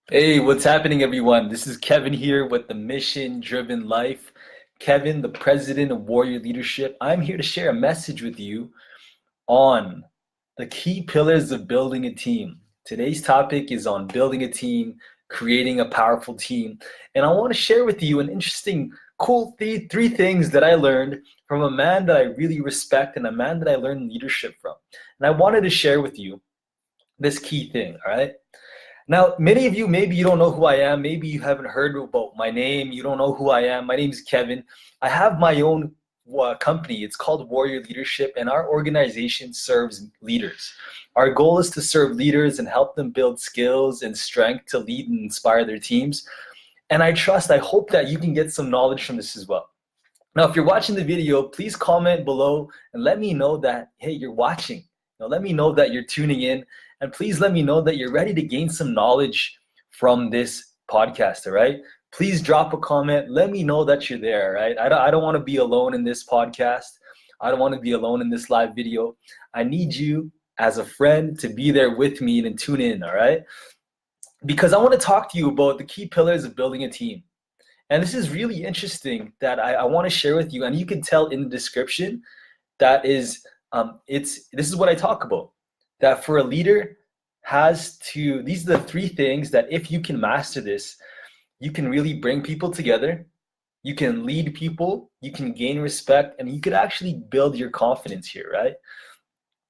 Hey, what's happening, everyone? This is Kevin here with the Mission Driven Life. Kevin, the president of Warrior Leadership. I'm here to share a message with you on the key pillars of building a team. Today's topic is on building a team, creating a powerful team. And I want to share with you an interesting, cool three things that I learned from a man that I really respect and a man that I learned leadership from. And I wanted to share with you this key thing, all right? Now, many of you, maybe you don't know who I am. Maybe you haven't heard about my name. You don't know who I am. My name is Kevin. I have my own company. It's called Warrior Leadership, and our organization serves leaders. Our goal is to serve leaders and help them build skills and strength to lead and inspire their teams. And I hope that you can get some knowledge from this as well. Now, if you're watching the video, please comment below and let me know that, hey, you're watching. Let me know that you're tuning in, and please let me know that you're ready to gain some knowledge from this podcast, all right? Please drop a comment. Let me know that you're there, right? I don't want to be alone in this podcast. I don't want to be alone in this live video. I need you as a friend to be there with me and tune in, all right? Because I want to talk to you about the key pillars of building a team. And this is really interesting that I want to share with you, and you can tell in the description that is this is what I talk about. That for a leader these are the three things that if you can master this, you can really bring people together, you can lead people, you can gain respect, and you could actually build your confidence here, right?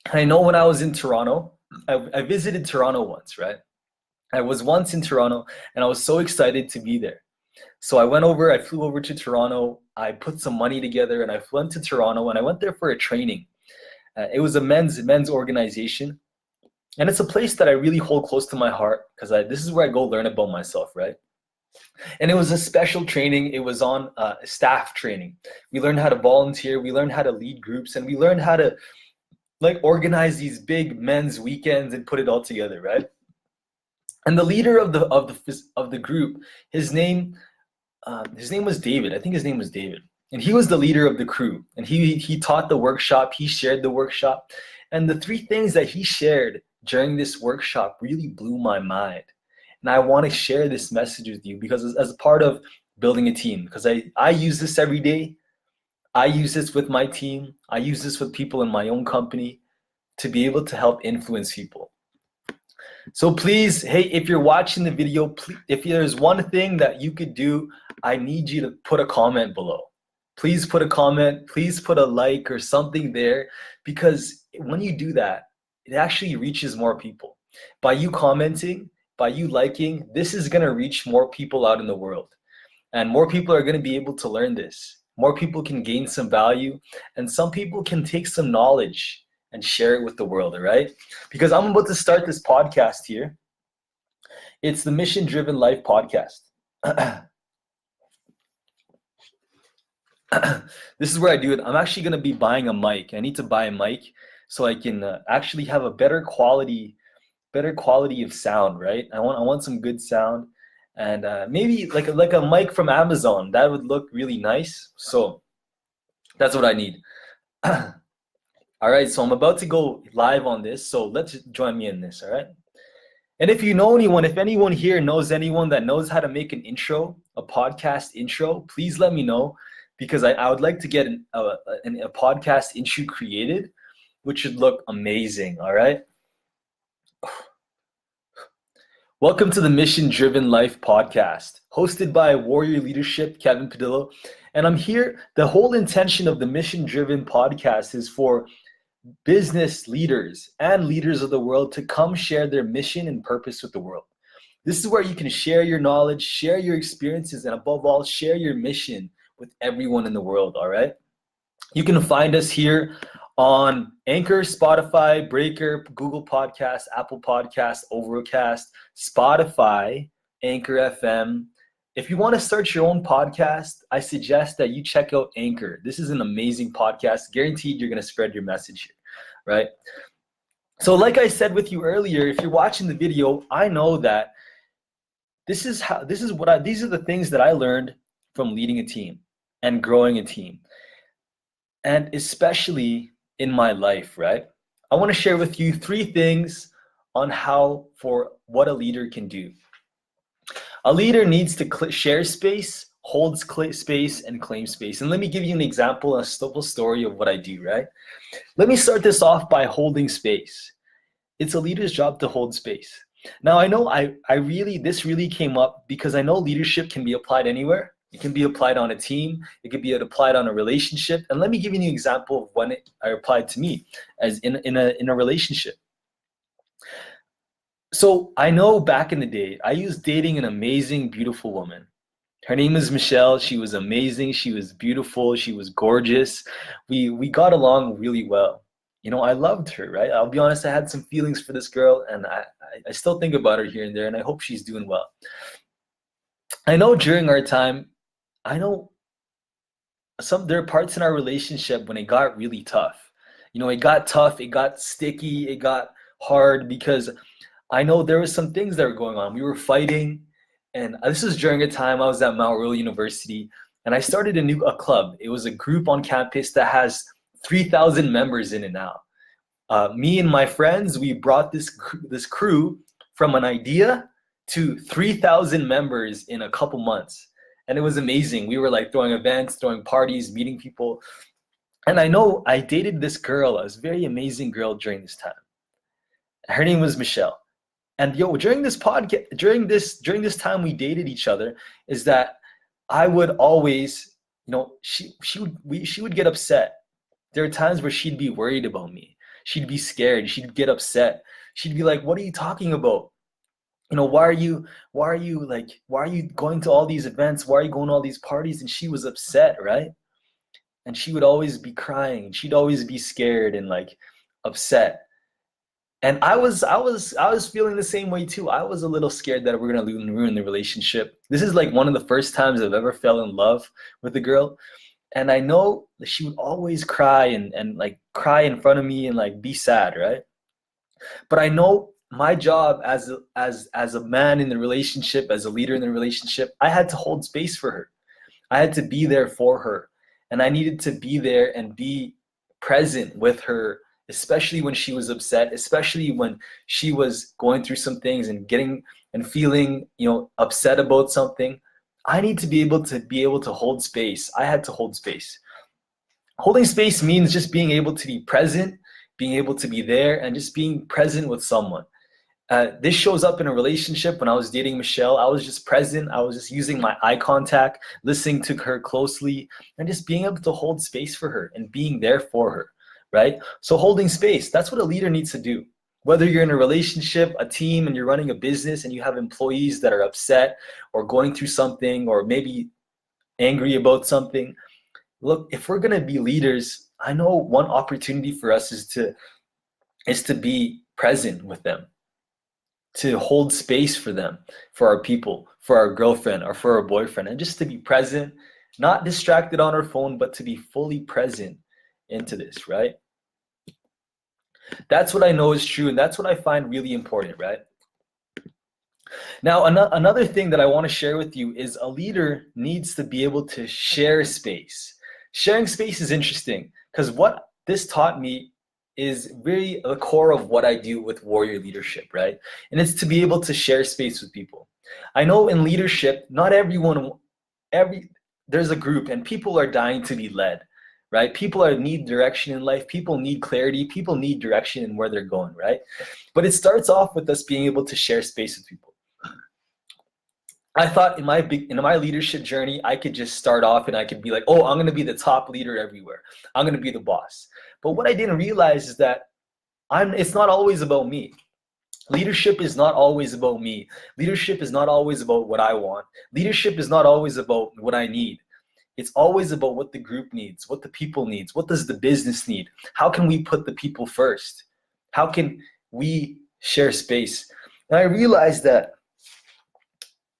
And I know when I was in Toronto, I visited Toronto once, right? I was once in Toronto and I was so excited to be there. So I flew over to Toronto, I put some money together and I went to Toronto and I went there for a training. It was a men's organization, and it's a place that I really hold close to my heart because this is where I go learn about myself, right? And it was a special training. It was on staff training. We learned how to volunteer, we learned how to lead groups, and we learned how to organize these big men's weekends and put it all together, right? And the leader of the group, his name was David. I think his name was David. And he was the leader of the crew. And he taught the workshop. He shared the workshop. And the three things that he shared during this workshop really blew my mind. And I want to share this message with you because as a part of building a team, because I use this every day. I use this with my team. I use this with people in my own company to be able to help influence people. So please, hey, if you're watching the video, please, if there's one thing that you could do, I need you to put a comment below. Please put a comment, please put a like or something there, because when you do that, it actually reaches more people. By you commenting, by you liking, this is going to reach more people out in the world. And more people are going to be able to learn this. More people can gain some value, and some people can take some knowledge and share it with the world, all right? Because I'm about to start this podcast here. It's the Mission Driven Life podcast. This is where I do it. I'm actually going to be buying a mic. I need to buy a mic so I can actually have a better quality of sound, right? I want some good sound, and maybe like a mic from Amazon. That would look really nice. So that's what I need. All right, so I'm about to go live on this, so let's join me in this, all right? And if you know anyone, if anyone here knows anyone that knows how to make an intro, a podcast intro, please let me know, because I would like to get a podcast intro created, which should look amazing, all right? Welcome to the Mission Driven Life podcast, hosted by Warrior Leadership, Kevin Padillo. And I'm here, the whole intention of the Mission Driven podcast is for business leaders and leaders of the world to come share their mission and purpose with the world. This is where you can share your knowledge, share your experiences, and above all, share your mission with everyone in the world, all right? You can find us here on Anchor, Spotify, Breaker, Google Podcasts, Apple Podcasts, Overcast, Spotify, Anchor FM. If you want to start your own podcast, I suggest that you check out Anchor. This is an amazing podcast. Guaranteed you're going to spread your message here, right? So like I said with you earlier, if you're watching the video, I know that these are the things that I learned from leading a team and growing a team. And especially in my life, right? I want to share with you three things on for what a leader can do. A leader needs to share space, holds space, and claim space. And let me give you an example, a simple story of what I do, right? Let me start this off by holding space. It's a leader's job to hold space. Now, I know this really came up because I know leadership can be applied anywhere. It can be applied on a team. It could be applied on a relationship. And let me give you an example of when it applied to me as in a relationship. So I know back in the day, I used dating an amazing, beautiful woman. Her name is Michelle. She was amazing. She was beautiful. She was gorgeous. We got along really well. You know, I loved her, right? I'll be honest, I had some feelings for this girl, and I still think about her here and there, and I hope she's doing well. I know during our time, I know there are parts in our relationship when it got really tough. You know, it got tough, it got sticky, it got hard because I know there was some things that were going on. We were fighting, and this was during a time I was at Mount Royal University, and I started a club. It was a group on campus that has 3,000 members in it now. Me and my friends, we brought this crew from an idea to 3,000 members in a couple months. And it was amazing. We were like throwing events, throwing parties, meeting people. And I know I dated this girl, a very amazing girl during this time. Her name was Michelle. And during this podcast, during this time we dated each other, is that I would always, she would get upset. There are times where she'd be worried about me. She'd be scared. She'd get upset. She'd be like, "What are you talking about? Why are you going to all these events? Why are you going to all these parties?" And she was upset, right? And she would always be crying. She'd always be scared and like upset. And I was feeling the same way too. I was a little scared that we're gonna ruin the relationship. This is like one of the first times I've ever fell in love with a girl. And I know that she would always cry and like cry in front of me and like be sad, right? But I know my job as a man in the relationship, as a leader in the relationship, I had to hold space for her. I had to be there for her. And I needed to be there and be present with her, especially when she was upset, especially when she was going through some things and feeling, upset about something. I need to be able to hold space. I had to hold space. Holding space means just being able to be present, being able to be there, and just being present with someone. This shows up in a relationship. When I was dating Michelle, I was just present. I was just using my eye contact, listening to her closely, and just being able to hold space for her and being there for her, right? So holding space, that's what a leader needs to do. Whether you're in a relationship, a team, and you're running a business and you have employees that are upset or going through something or maybe angry about something. Look, if we're going to be leaders, I know one opportunity for us is to be present with them, to hold space for them, for our people, for our girlfriend or for our boyfriend, and just to be present, not distracted on our phone, but to be fully present into this, right? That's what I know is true, and that's what I find really important, right? Now, another thing that I want to share with you is a leader needs to be able to share space. Sharing space is interesting because what this taught me is really the core of what I do with warrior leadership, right? And it's to be able to share space with people. I know in leadership, not there's a group and people are dying to be led, right? People need direction in life. People need clarity. People need direction in where they're going, right? But it starts off with us being able to share space with people. I thought in my leadership journey, I could just start off and I could be like, oh, I'm going to be the top leader everywhere. I'm going to be the boss. But what I didn't realize is that it's not always about me. Leadership is not always about me. Leadership is not always about what I want. Leadership is not always about what I need. It's always about what the group needs, what the people needs, what does the business need? How can we put the people first? How can we share space? And I realized that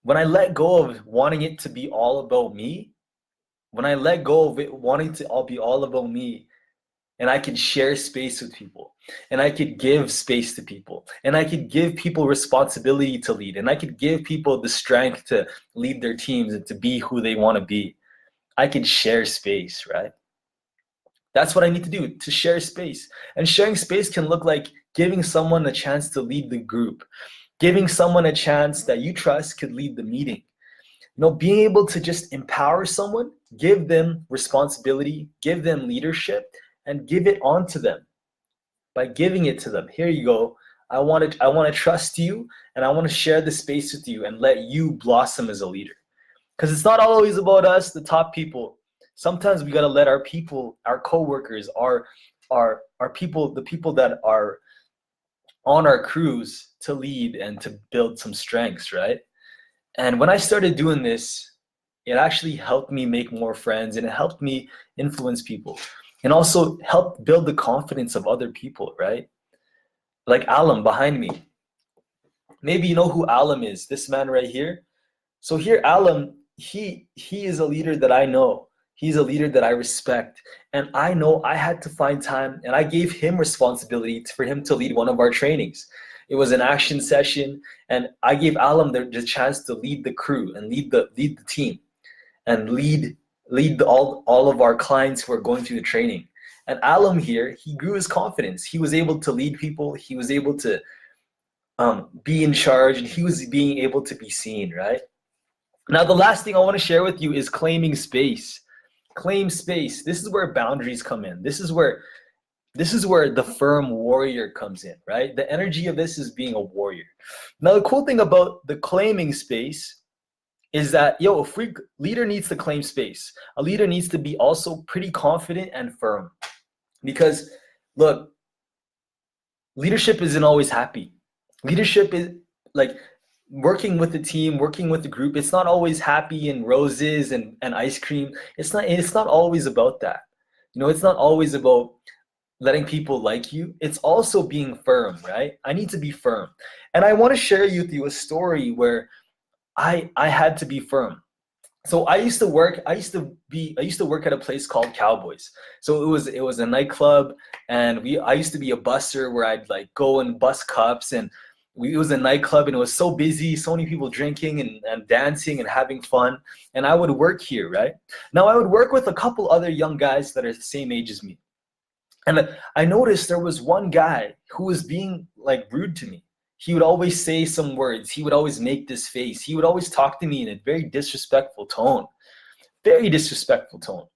when I let go of wanting it to be all about me, when I let go of it wanting to all be all about me, and I can share space with people, and I could give space to people, and I could give people responsibility to lead, and I could give people the strength to lead their teams and to be who they want to be. I can share space, right? That's what I need to do, to share space. And sharing space can look like giving someone a chance to lead the group, Giving someone a chance that you trust could lead the meeting. Being able to just empower someone, give them responsibility, give them leadership, and give it on to them. By giving it to them, here you go. I want to trust you, and I want to share the space with you and let you blossom as a leader. Because it's not always about us, the top people. Sometimes we got to let our people, our coworkers, our people, the people that are on our crews to lead and to build some strengths, right? And when I started doing this, it actually helped me make more friends, and it helped me influence people, and also helped build the confidence of other people, right? Like Alam behind me. Maybe you know who Alam is, this man right here. So here, Alam, he is a leader that I know. He's a leader that I respect. And I know I had to find time, and I gave him responsibility for him to lead one of our trainings. It was an action session, and I gave Alam the chance to lead the crew and lead the team and lead all of our clients who are going through the training. And Alam here, he grew his confidence. He was able to lead people. He was able to be in charge, and he was being able to be seen, right? Now, the last thing I want to share with you is claiming space. Claim space. This is where boundaries come in. This is where the firm warrior comes in, right? The energy of this is being a warrior. Now, the cool thing about the claiming space is that, leader needs to claim space. A leader needs to be also pretty confident and firm. Because, look, leadership isn't always happy. Leadership is like working with the team, working with the group. It's not always happy and roses and ice cream. It's not always about that. It's not always about letting people like you. It's also being firm, right? I need to be firm. And I want to share with you a story where I had to be firm. So I used to work at a place called Cowboys. So it was a nightclub, and I used to be a busser where I'd like go and bust cups, and it was a nightclub, and it was so busy, so many people drinking and dancing and having fun. And I would work here, right? Now I would work with a couple other young guys that are the same age as me. And I noticed there was one guy who was being like rude to me. He would always say some words. He would always make this face. He would always talk to me in a very disrespectful tone. Very disrespectful tone.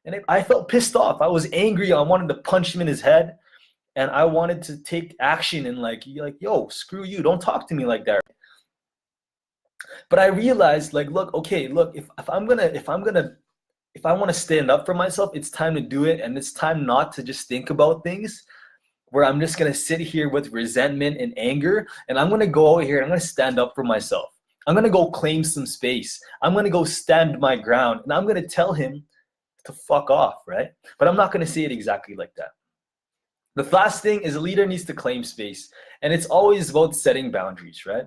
And I felt pissed off. I was angry. I wanted to punch him in his head. And I wanted to take action and yo, screw you. Don't talk to me like that. But I realized, if I want to stand up for myself, it's time to do it. And it's time not to just think about things where I'm just going to sit here with resentment and anger. And I'm going to go out here and I'm going to stand up for myself. I'm going to go claim some space. I'm going to go stand my ground. And I'm going to tell him to fuck off, right? But I'm not going to say it exactly like that. The last thing is a leader needs to claim space. And it's always about setting boundaries, right?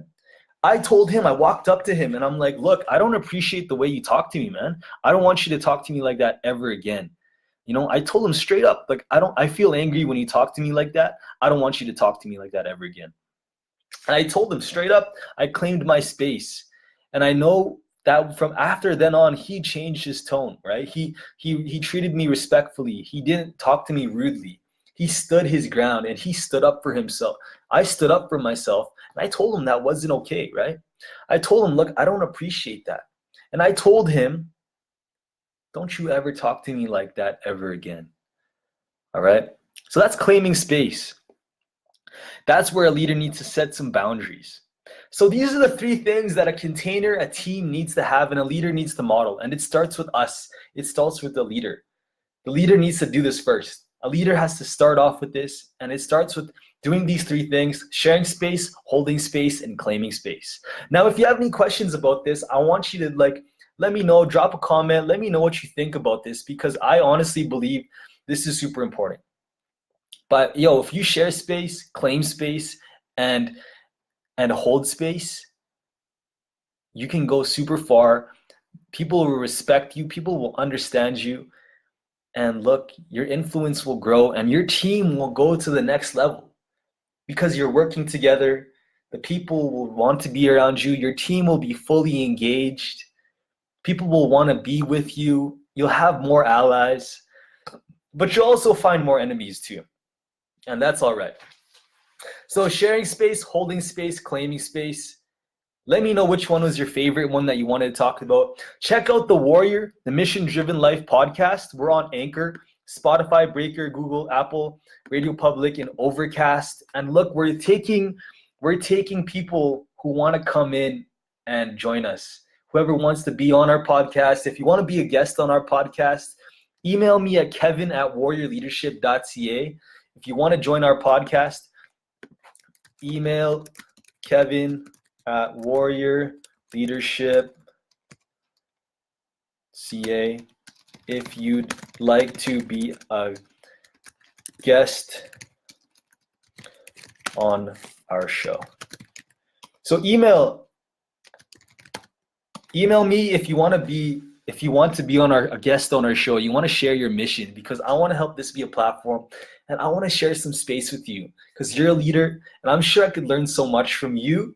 I told him, I walked up to him and I'm like, look, I don't appreciate the way you talk to me, man. I don't want you to talk to me like that ever again. I told him straight up, I feel angry when you talk to me like that. I don't want you to talk to me like that ever again. And I told him straight up, I claimed my space. And I know that from after then on, he changed his tone, right? He treated me respectfully. He didn't talk to me rudely. He stood his ground and he stood up for himself. I stood up for myself, and I told him that wasn't okay, right? I told him, look, I don't appreciate that. And I told him, don't you ever talk to me like that ever again. All right? So that's claiming space. That's where a leader needs to set some boundaries. So these are the three things that a container, a team needs to have, and a leader needs to model. And it starts with us. It starts with the leader. The leader needs to do this first. A leader has to start off with this, and it starts with doing these three things: sharing space, holding space, and claiming space. Now, if you have any questions about this, I want you to let me know, drop a comment, let me know what you think about this, because I honestly believe this is super important. But if you share space, claim space, and hold space, you can go super far. People will respect you, people will understand you, and look, your influence will grow and your team will go to the next level because you're working together. The people will want to be around you. Your team will be fully engaged. People will want to be with you. You'll have more allies, but you'll also find more enemies too. And that's all right. So sharing space, holding space, claiming space. Let me know which one was your favorite one that you wanted to talk about. Check out the Warrior, the Mission Driven Life podcast. We're on Anchor, Spotify, Breaker, Google, Apple, Radio Public, and Overcast. And look, we're taking people who want to come in and join us. Whoever wants to be on our podcast, if you want to be a guest on our podcast, email me at kevin@warriorleadership.ca. If you want to join our podcast, email kevin@warriorleadership.ca if you'd like to be a guest on our show. So email me if you want to be on a guest on our show. You want to share your mission, because I want to help this be a platform, and I want to share some space with you because you're a leader, and I'm sure I could learn so much from you,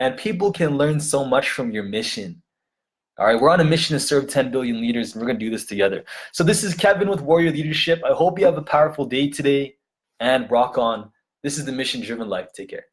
and people can learn so much from your mission. All right, we're on a mission to serve 10 billion leaders, and we're going to do this together. So this is Kevin with Warrior Leadership. I hope you have a powerful day today, and rock on. This is the Mission Driven Life. Take care.